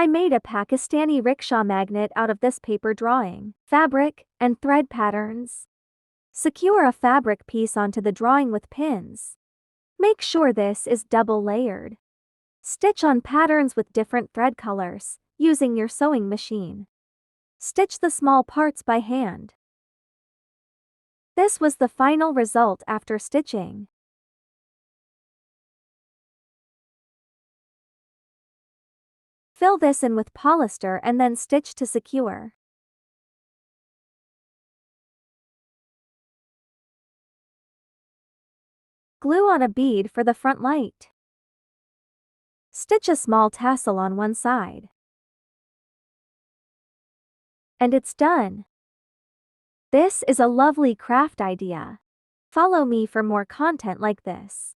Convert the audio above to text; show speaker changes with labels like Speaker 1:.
Speaker 1: I made a Pakistani rickshaw magnet out of this paper drawing, fabric, and thread patterns. Secure a fabric piece onto the drawing with pins. Make sure this is double layered. Stitch on patterns with different thread colors, using your sewing machine. Stitch the small parts by hand. This was the final result after stitching. Fill this in with polyester and then stitch to secure. Glue on a bead for the front light. Stitch a small tassel on one side. And it's done. This is a lovely craft idea. Follow me for more content like this.